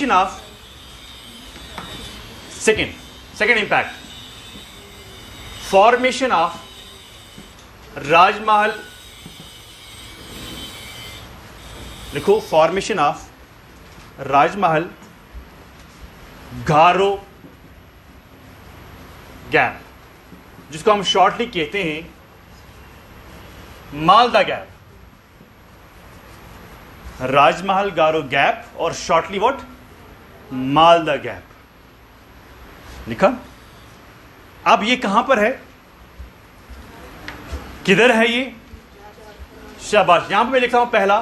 Formation of second impact, formation of Rajmahal, लिखो formation of Rajmahal Garo gap, जिसको हम shortly कहते हैं मालदा गैप। राजमहल गारो गैप और शॉर्टली व्हाट, मालदा गैप। लिखा। अब ये कहां पर है, किधर है ये? शाबाश। यहां पर मैं लिखता हूं पहला,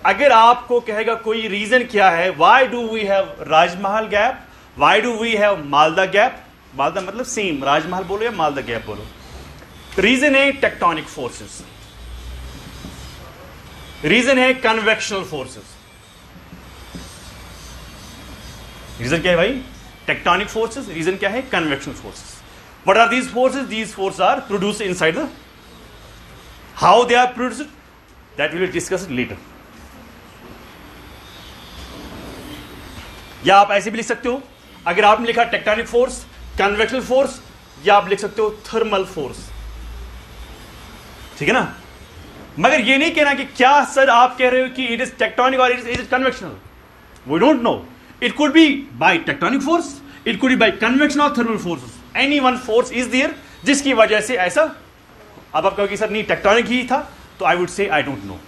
अगर आपको कहेगा कोई रीजन क्या है, why do we have Rajmahal gap, why do we have Malda gap, Malda मतलब सेम, राजमहल बोलो या मालदा गैप बोलो, रीजन है टेक्टोनिक फोर्सेस, रीजन है कन्वेक्शनल फोर्सेस। रीजन क्या है भाई? Tectonic forces. रीजन क्या है? Convectional forces. What are these forces? These forces are produced inside the, how they are produced that will be discussed later. या आप ऐसे भी लिख सकते हो, अगर आपने लिखा टेक्टोनिक फोर्स, कन्वेक्शनल फोर्स, या आप लिख सकते हो थर्मल फोर्स। ठीक है ना? मगर ये नहीं कहना कि क्या सर आप कह रहे हो कि इट इज टेक्टोनिक और it is convectional. We don't know, it could be by tectonic force, it could be by convectional और thermal forces. Any one force is there जिसकी वजह से ऐसा। अब आप कहोगे सर नहीं टेक्टोनिक ही था, तो I would say I don't know.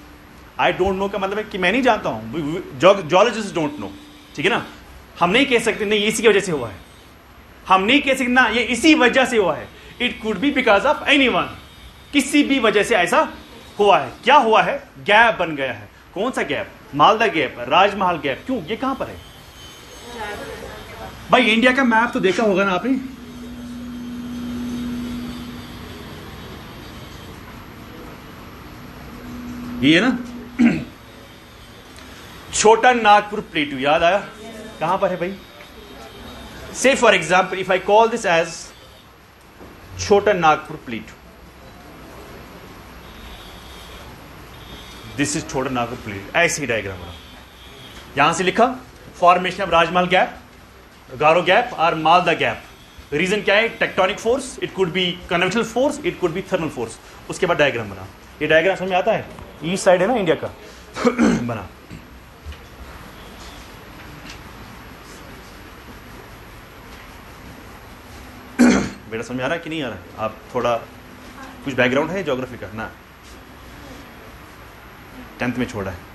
I don't know का मतलब है कि मैं नहीं जानता हूं, जियोलॉजिस्ट डोंट नो। ठीक है ना? हम नहीं कह सकते नहीं इसी की वजह से हुआ है, हम नहीं कह सकते ना ये इसी वजह से हुआ है। It could B because of anyone, किसी भी वजह से ऐसा हुआ है। क्या हुआ है? गैप बन गया है। कौन सा गैप? मालदा गैप, राजमहल गैप। क्यों? ये कहां पर है भाई? इंडिया का मैप तो देखा होगा ना आपने? ये है ना छोटा नागपुर प्लेटू, याद आया? कहां पर है भाई? Say for example if I call this as Chota Nagpur प्लेटू, this is छोटा नागपुर प्लेटू। ऐसी डायग्राम बना, यहां से लिखा formation of Rajmahal gap, Garo gap और मालदा गैप। रीजन क्या है? Tectonic force, it could B convectional force, it could B thermal force. उसके बाद डायग्राम बना। ये डायग्राम समझ में आता है? ईस्ट साइड है ना इंडिया का बना। बेटा समझ आ रहा है कि नहीं आ रहा है? आप थोड़ा कुछ बैकग्राउंड है ज्योग्राफी का ना? 10th में छोड़ा है।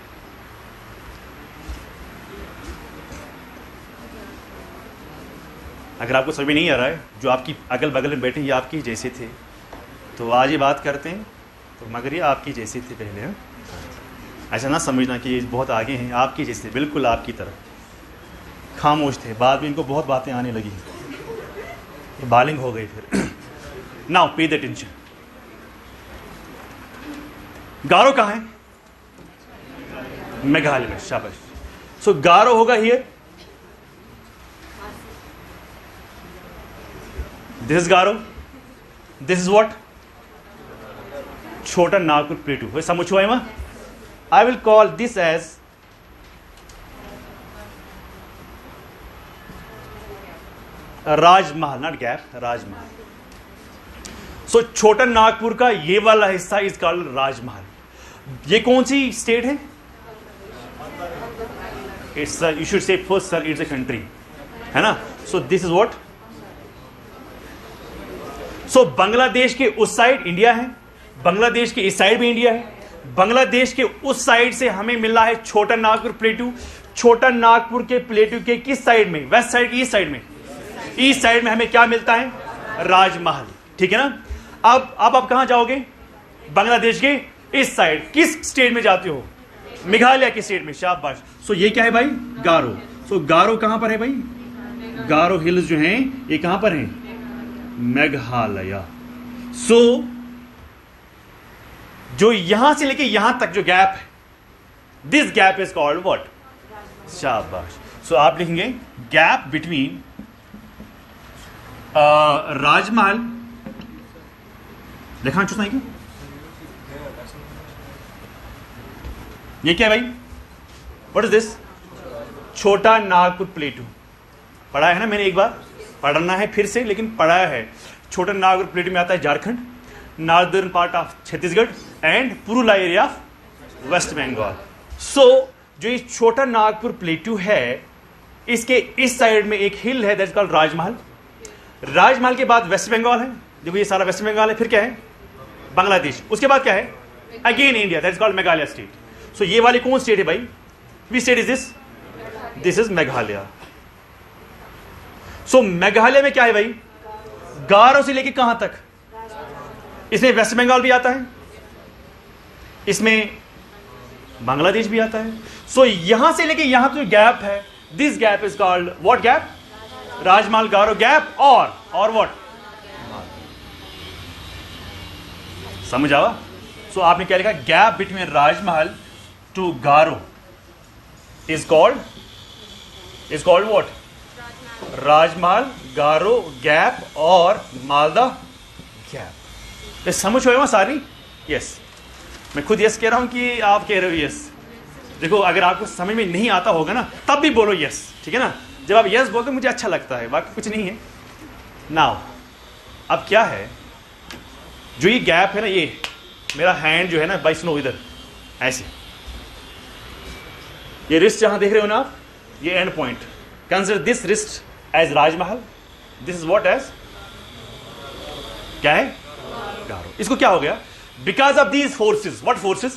अगर आपको समझ में नहीं आ रहा है, जो आपकी अगल बगल में बैठे ये आपकी जैसे थे, तो आज ये बात करते हैं, तो मगर ये आपकी जैसे थे पहले। है ऐसा ना समझना कि ये बहुत आगे हैं, आपकी जैसे, बिल्कुल आपकी तरह खामोश थे। बाद में इनको बहुत बातें आने लगी, ये बालिंग हो गई फिर। नाउ पे द अटेंशन। गारो कहाँ है? मेघालय में। शाबाश। सो गारो होगा here, this is Garo, this is what? Chota Nagpur plateau. समझ हुआ है? I will call this as Rajmahal, not gap, Rajmahal. So छोटा नागपुर का ये वाला हिस्सा इज कॉल्ड राजमहल। ये कौन सी स्टेट है? It's you should say first sir it's a country, है ना? So this is what? So Bangladesh के उस साइड इंडिया है, बांग्लादेश के इस साइड भी इंडिया है, बांग्लादेश के उस साइड से हमें मिला है छोटा नागपुर प्लेटू। छोटा नागपुर के प्लेटू के किस साइड में? वेस्ट साइड की ईस्ट साइड में? ईस्ट साइड में हमें क्या मिलता है? राजमहल। ठीक है ना? अब आप कहां जाओगे? बांग्लादेश के इस साइड। किस स्टेट में जाते हो? मेघालय के स्टेट में। शाबाश। सो ये क्या है भाई? गारो। सो गारो कहां पर है भाई? गारो हिल्स जो हैं ये कहां पर हैं? मेघालय। सो जो यहां से लेके यहां तक जो गैप है, this gap is called what? शाबाश। सो आप लिखेंगे गैप बिटवीन राजमहल, लिखा चुका है क्या? ये क्या है भाई? What is this? छोटा नागपुर प्लेटू पढ़ा है ना मैंने, एक बार पढ़ना है फिर से, लेकिन पढ़ा है। छोटा नागपुर प्लेटू में आता है Jharkhand, northern part of Chhattisgarh and Purulia area of West Bengal. So जो ये छोटा नागपुर प्लेटू है, इसके इस साइड में एक हिल है दैट इज कॉल्ड राजमहल। राजमहल के बाद वेस्ट बंगाल है, देखो ये सारा वेस्ट बंगाल है, फिर क्या है बांग्लादेश, उसके बाद क्या है again India that is called Meghalaya state. So ये वाली कौन स्टेट है भाई, which state is this, this is Meghalaya. So Meghalaya में क्या है भाई, गारो से लेके कहां तक, इसमें वेस्ट बंगाल भी आता है, इसमें बांग्लादेश भी आता है। सो यहां से लेके यहां तो गैप है, this gap is called what gap, Rajmahal Garo gap, और व्हाट, समझ आवा। सो आपने क्या लिखा, gap between Rajmahal to Garo is called what, Rajmahal Garo gap और मालदा गैप। समझ हो सारी, यस। मैं खुद यस कह रहा हूं कि आप कह रहे हो यस। देखो अगर आपको समझ में नहीं आता होगा ना तब भी बोलो यस, ठीक है ना। जब आप यस बोलते मुझे अच्छा लगता है, बाकी कुछ नहीं है। नाउ अब क्या है, जो ये गैप है ना, ये मेरा हैंड जो है ना बाई स्नो इधर ऐसे, ये रिस्ट जहां देख रहे हो ना आप, ये end point, consider this wrist as Rajmahal, this is what as, क्या है गारो। इसको क्या हो गया, because of these forces, what forces,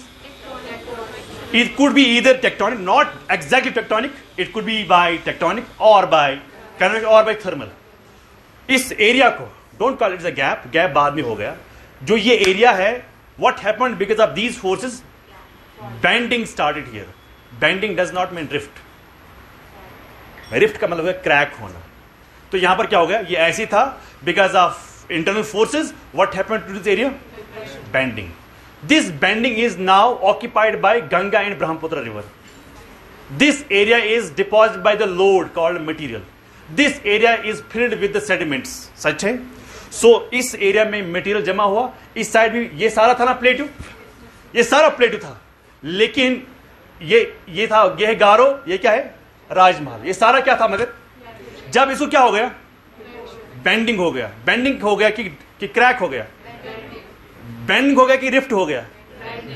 it could be either tectonic, not exactly tectonic, it could be by tectonic or by convection or by thermal। इस area को don't call it a gap, gap बाद में हो गया। जो ये area है, what happened because of these forces, bending started here। bending does not mean rift, rift का मतलब है क्रैक होना। तो यहां पर क्या हो गया, ये ऐसे था because of internal forces, what happened to this area, bending। This bending is now occupied by Ganga and Brahmaputra river। This area is deposited by the load called material। This area is filled with the sediments। सच है। सो इस area में material जमा हुआ, इस side भी ये सारा था ना प्लेटू, ये सारा प्लेटू था, लेकिन ये था, ये है गारो, ये क्या है राजमहल, ये सारा क्या था, मगर जब इसको क्या हो गया, बेंडिंग हो गया। बेंडिंग हो गया कि क्रैक हो गया, बेंडिंग हो गया कि रिफ्ट हो गया,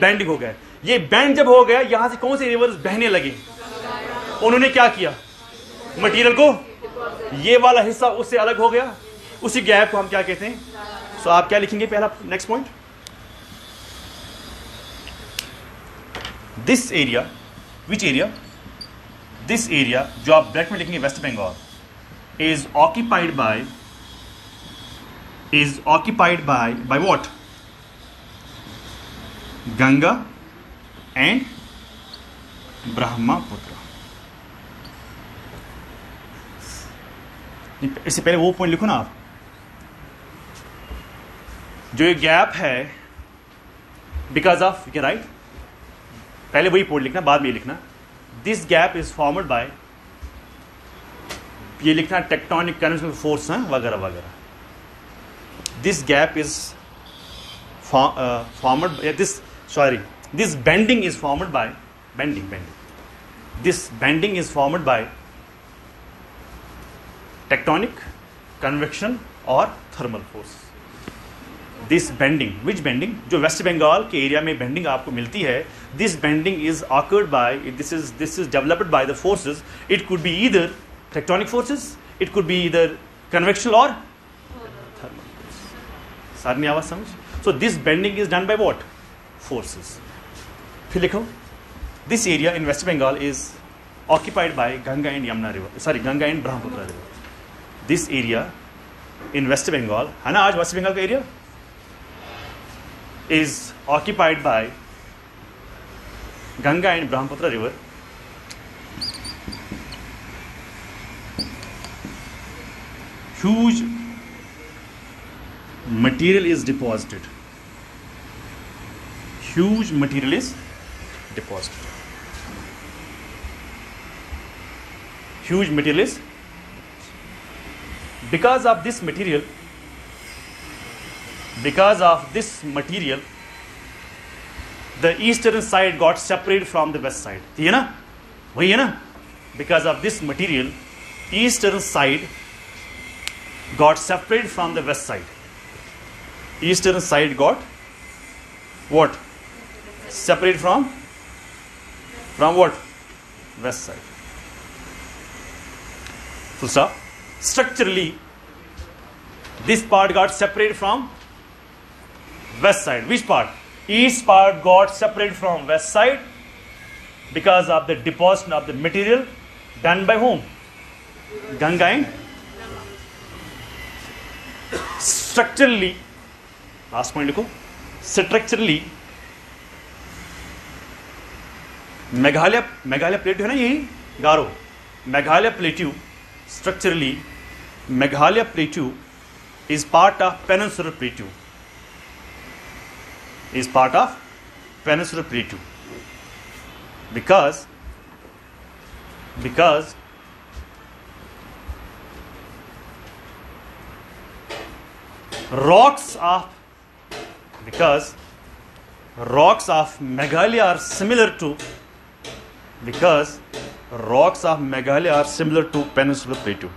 बेंडिंग हो गया। ये बेंड जब हो गया, यहां से कौन से रिवर्स बहने लगे, उन्होंने क्या किया, मटेरियल को, ये वाला हिस्सा उससे अलग हो गया, उसी गैप को हम क्या कहते हैं। सो आप क्या लिखेंगे, पहला next point, this area, which area, this area जो आप ब्रैकेट में लिखेंगे West Bengal, is occupied by what, Ganga and Brahmaputra. इससे पहले वो पॉइंट लिखो ना आप, जो ये गैप है because of, you can write, पहले वही पॉइंट लिखना, बाद में ये लिखना, this gap is formed by, ये लिखना टेक्टोनिक कन्वेक्शन फोर्स वगैरह वगैरह। This gap is formed this bending is formed by this bending is formed by tectonic, convection और thermal force। this bending, which bending, जो वेस्ट बंगाल के area में bending आपको मिलती है, this bending is occurred by, this is developed by the forces, it could be either tectonic forces, it could be either convection or thermal force। सारी आवाज समझ। So this bending is done by what? Forces। फिर लिखो, this area in West Bengal is occupied by Ganga and Yamuna river, sorry, Ganga and Brahmaputra river। this area in West Bengal, है ना, आज waste Bengal का area is occupied by Ganga and Brahmaputra river। huge material is deposited, huge material is deposited, huge material is, because of this material, the eastern side got separated from the west side। ये ना, वही है ना, because of this material, eastern side got separated from the west side. Eastern side got what? Separated from what? West side. Full stop. Structurally, this part got separated from west side. Which part? East part got separated from west side because of the deposition of the material done by whom? Ganga and structurally, last point लिखो, structurally Meghalaya plateau है ना, यही Garo, Meghalaya plateau, structurally Meghalaya Plateau is part of Peninsular Plateau. Is part of Peninsular Plateau because rocks of Meghalaya are similar to Peninsular Plateau.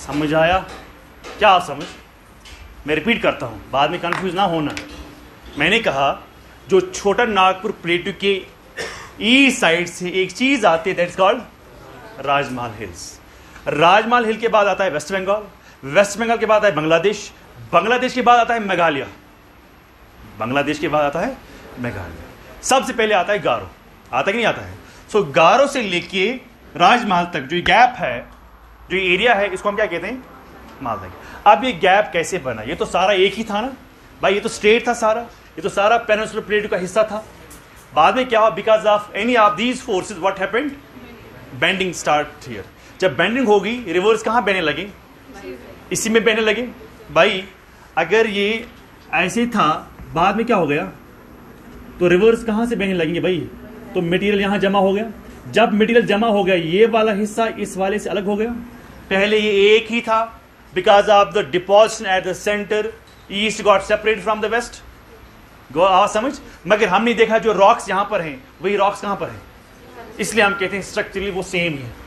समझ आया? क्या समझ? मैं repeat करता हूं, बाद में कंफ्यूज ना होना. मैंने कहा जो छोटा नागपुर प्लेटू के ईस्ट साइड से एक चीज आती है, दैट्स कॉल्ड राजमहल हिल्स. राजमहल हिल के बाद आता है वेस्ट बंगाल, वेस्ट बंगाल के बाद आता है बांग्लादेश, बांग्लादेश के बाद आता है मेघालय, बांग्लादेश के बाद आता है मेघालय. सबसे पहले आता है गारो. आता कि नहीं आता है? सो गारो से लेके राजमहल तक जो गैप है, जो एरिया है, इसको हम क्या कहते हैं? मालदह. अब ये गैप कैसे बना? ये तो सारा एक ही था ना भाई, ये तो स्टेट था सारा, ये तो सारा पेनिनसुलर प्लेटू का हिस्सा था. बाद में क्या हुआ? Because of any of these forces what happened? Bending start here. जब बेंडिंग होगी, रिवर्स कहाँ बहने लगे? इसी में बहने लगे भाई. अगर ये ऐसे था, बाद में क्या हो गया? तो रिवर्स कहाँ से बहने लगेंगे भाई? तो मटेरियल यहाँ जमा हो गया. जब मटेरियल जमा हो गया, ये वाला हिस्सा इस वाले से अलग हो गया. पहले ये एक ही था, because of the deposition at the centre, east got separate from the west. Go समझ? मगर हमने देखा जो रॉक्स यहां पर हैं, वही रॉक्स कहां पर हैं, इसलिए हम कहते हैं स्ट्रक्चरली वो सेम ही है.